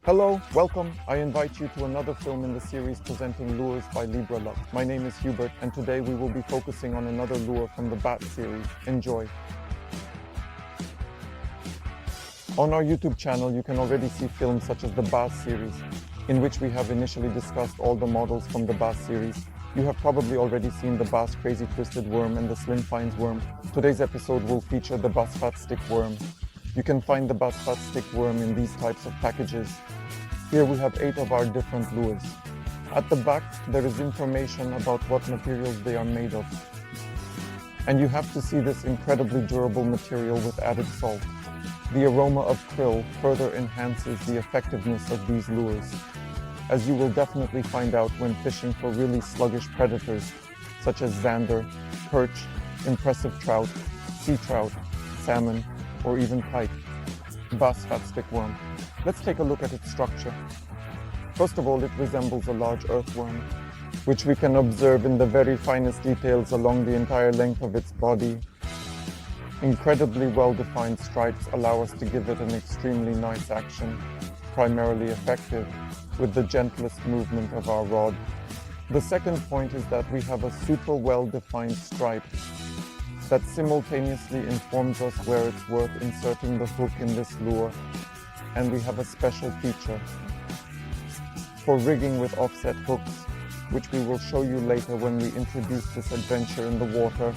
Hello, welcome. I invite you to another film in the series presenting lures by Libra. My name is Hubert, and today we will be focusing on another lure from the Bat series. Enjoy. On our YouTube channel, you can already see films such as the Bass series, in which we have initially discussed all the models from the Bass series. You have probably already seen the Bass Crazy Twisted Worm and the Slim Fines Worm. Today's episode will feature the Bass Fat Stick Worm. You can find the Bass Fat Stick Worm in these types of packages. Here we have 8 of our different lures. At the back, there is information about what materials they are made of. And you have to see this incredibly durable material with added salt. The aroma of krill further enhances the effectiveness of these lures, as you will definitely find out when fishing for really sluggish predators such as zander, perch, impressive trout, sea trout, salmon, or even pike. Bass Fat Stick Worm. Let's take a look at its structure. First of all, it resembles a large earthworm, which we can observe in the very finest details along the entire length of its body. Incredibly well-defined stripes allow us to give it an extremely nice action, primarily effective with the gentlest movement of our rod. The second point is that we have a super well-defined stripe that simultaneously informs us where it's worth inserting the hook in this lure, and we have a special feature for rigging with offset hooks, which we will show you later when we introduce this adventure in the water.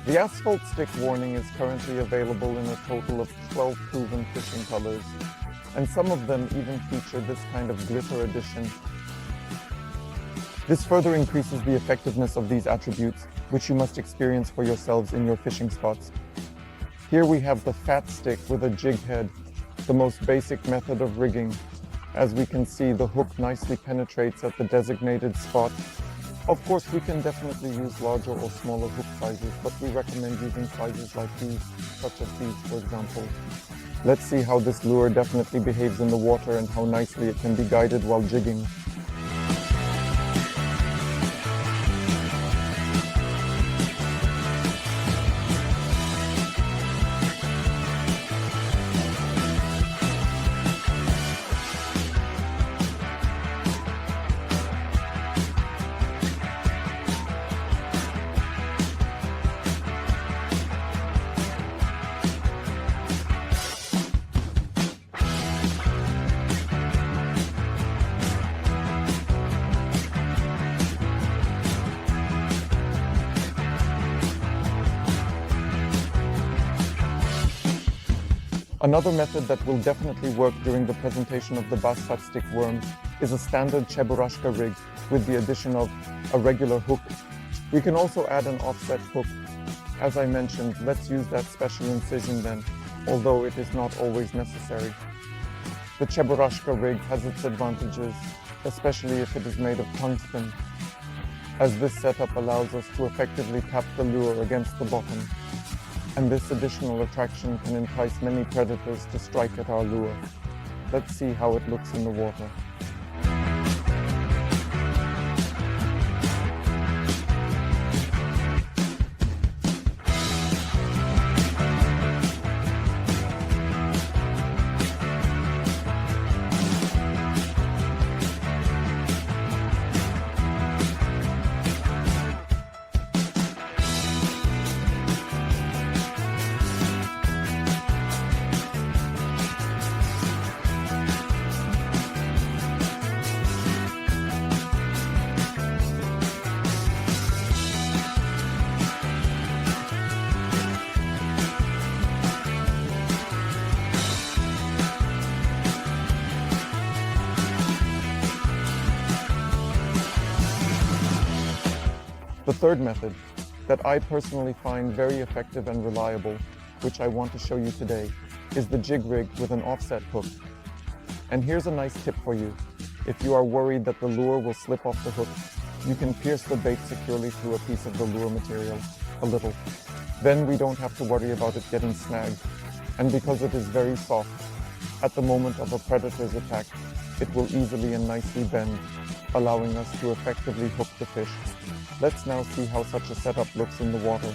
The asphalt stick warning is currently available in a total of 12 proven fishing colors, and some of them even feature this kind of glitter addition. This further increases the effectiveness of these attributes, which you must experience for yourselves in your fishing spots. Here we have the fat stick with a jig head, the most basic method of rigging. As we can see, the hook nicely penetrates at the designated spot. Of course, we can definitely use larger or smaller hook sizes, but we recommend using sizes like these, such as these, for example. Let's see how this lure definitely behaves in the water and how nicely it can be guided while jigging. Another method that will definitely work during the presentation of the Bass Fat Stick Worm is a standard cheburashka rig with the addition of a regular hook. We can also add an offset hook. As I mentioned, let's use that special incision then, although it is not always necessary. The cheburashka rig has its advantages, especially if it is made of tungsten, as this setup allows us to effectively tap the lure against the bottom. And this additional attraction can entice many predators to strike at our lure. Let's see how it looks in the water. The third method that I personally find very effective and reliable, which I want to show you today, is the jig rig with an offset hook. And here's a nice tip for you. If you are worried that the lure will slip off the hook, you can pierce the bait securely through a piece of the lure material, a little. Then we don't have to worry about it getting snagged. And because it is very soft, at the moment of a predator's attack, it will easily and nicely bend, allowing us to effectively hook the fish. Let's now see how such a setup looks in the water.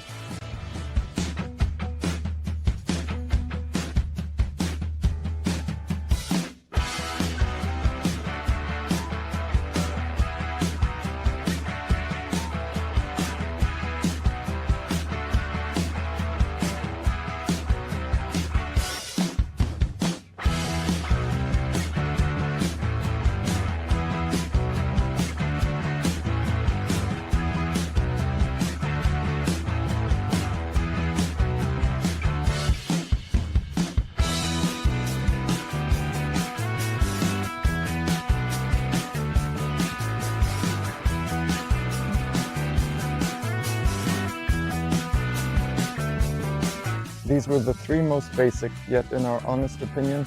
These were the three most basic, yet in our honest opinion,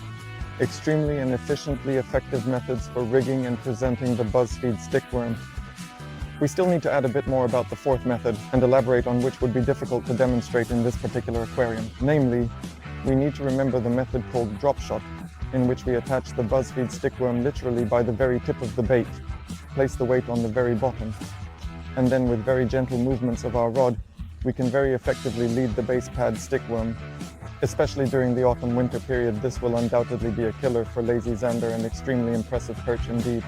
extremely and efficiently effective methods for rigging and presenting the BuzzFeed stickworm. We still need to add a bit more about the fourth method and elaborate on which would be difficult to demonstrate in this particular aquarium. Namely, we need to remember the method called drop shot, in which we attach the BuzzFeed stickworm literally by the very tip of the bait, place the weight on the very bottom, and then with very gentle movements of our rod, we can very effectively lead the base pad stickworm. Especially during the autumn-winter period, this will undoubtedly be a killer for lazy zander and extremely impressive perch indeed.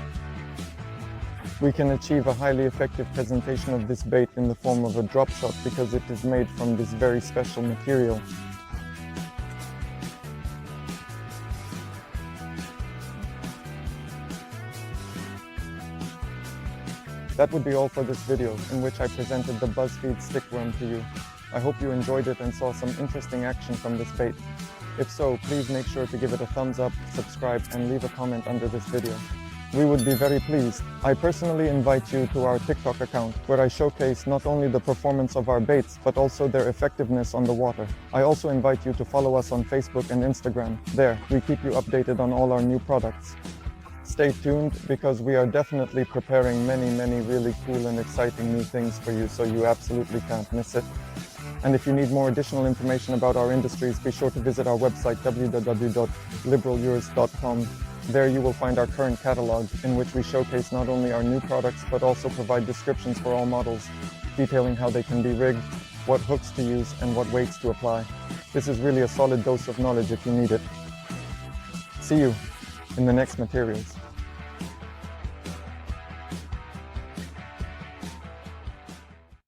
We can achieve a highly effective presentation of this bait in the form of a drop shot because it is made from this very special material. That would be all for this video, in which I presented the BuzzFeed stickworm to you. I hope you enjoyed it and saw some interesting action from this bait. If so, please make sure to give it a thumbs up, subscribe, and leave a comment under this video. We would be very pleased. I personally invite you to our TikTok account, where I showcase not only the performance of our baits, but also their effectiveness on the water. I also invite you to follow us on Facebook and Instagram. There, we keep you updated on all our new products. Stay tuned, because we are definitely preparing many really cool and exciting new things for you, so you absolutely can't miss it. And if you need more additional information about our industries, be sure to visit our website www.liberalures.com. There you will find our current catalog, in which we showcase not only our new products, but also provide descriptions for all models, detailing how they can be rigged, what hooks to use, and what weights to apply. This is really a solid dose of knowledge if you need it. See you in the next materials.